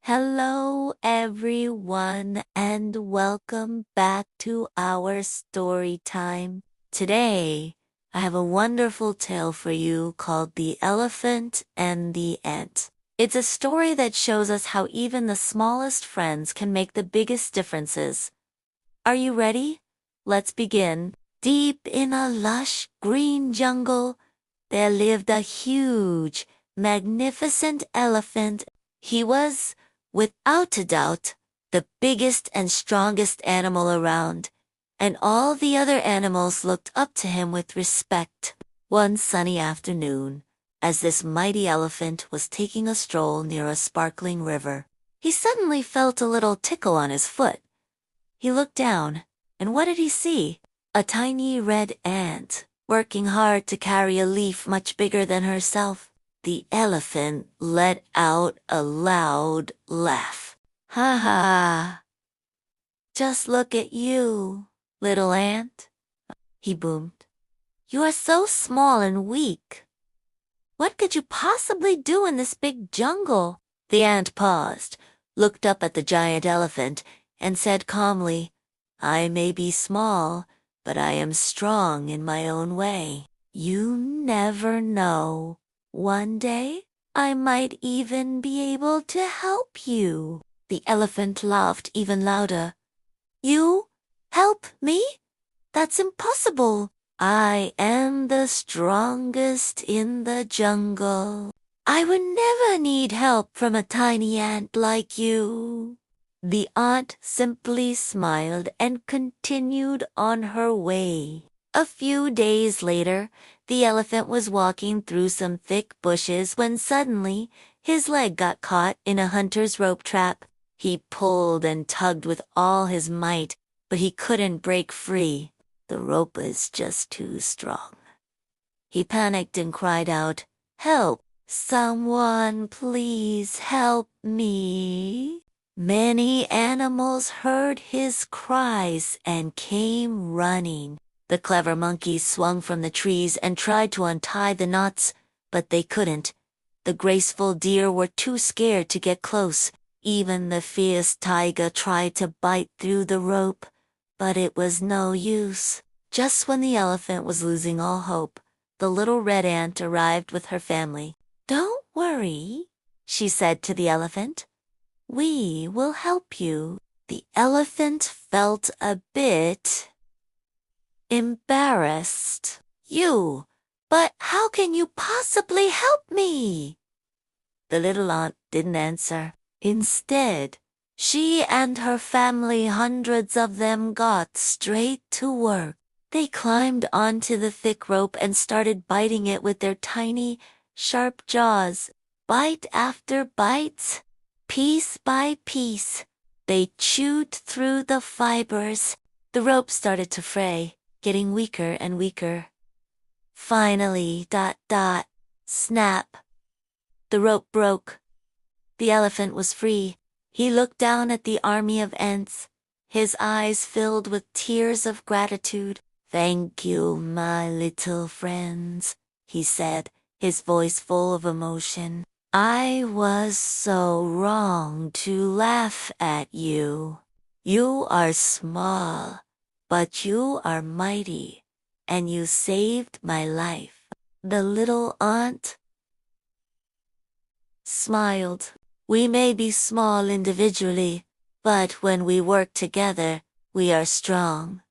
Hello, everyone, and welcome back to our story time. Today, I have a wonderful tale for you called The Elephant and the Ant. It's a story that shows us how even the smallest friends can make the biggest differences. Are you ready? Let's begin. Deep in a lush green jungle, there lived a huge, magnificent elephant. He was, without a doubt, the biggest and strongest animal around, and all the other animals looked up to him with respect. One sunny afternoon, as this mighty elephant was taking a stroll near a sparkling river, he suddenly felt a little tickle on his foot. He looked down, and what did he see? A tiny red ant, working hard to carry a leaf much bigger than herself. The elephant let out a loud laugh. Ha ha! Just look at you, little ant, he boomed. You are so small and weak. What could you possibly do in this big jungle? The ant paused, looked up at the giant elephant, and said calmly, I may be small, but I am strong in my own way. You never know. One day, I might even be able to help you. The elephant laughed even louder. You? Help me? That's impossible. I am the strongest in the jungle. I would never need help from a tiny ant like you. The ant simply smiled and continued on her way. A few days later, the elephant was walking through some thick bushes when suddenly his leg got caught in a hunter's rope trap. He pulled and tugged with all his might, but he couldn't break free. The rope was just too strong. He panicked and cried out, Help! Someone please help me! Many animals heard his cries and came running. The clever monkeys swung from the trees and tried to untie the knots, but they couldn't. The graceful deer were too scared to get close. Even the fierce tiger tried to bite through the rope, but it was no use. Just when the elephant was losing all hope, the little red ant arrived with her family. Don't worry, she said to the elephant. We will help you. The elephant felt a bit embarrassed. But how can you possibly help me? The little ant didn't answer. Instead, she and her family, hundreds of them, got straight to work. They climbed onto the thick rope and started biting it with their tiny, sharp jaws. Bite after bite, piece by piece, they chewed through the fibers. The rope started to fray, getting weaker and weaker. Finally, snap. The rope broke. The elephant was free. He looked down at the army of ants, his eyes filled with tears of gratitude. Thank you, my little friends, he said, his voice full of emotion. I was so wrong to laugh at you. You are small, but you are mighty, and you saved my life. The little ant smiled. We may be small individually, but when we work together, we are strong.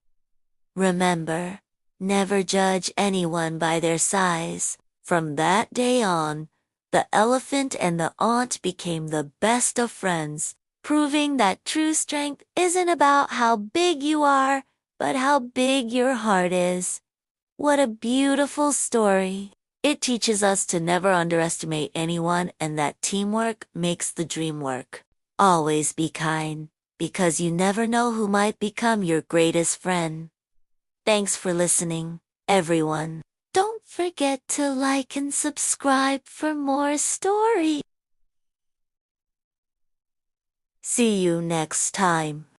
Remember, never judge anyone by their size. From that day on, the elephant and the ant became the best of friends, proving that true strength isn't about how big you are, but how big your heart is. What a beautiful story. It teaches us to never underestimate anyone and that teamwork makes the dream work. Always be kind, because you never know who might become your greatest friend. Thanks for listening, everyone. Don't forget to like and subscribe for more stories. See you next time.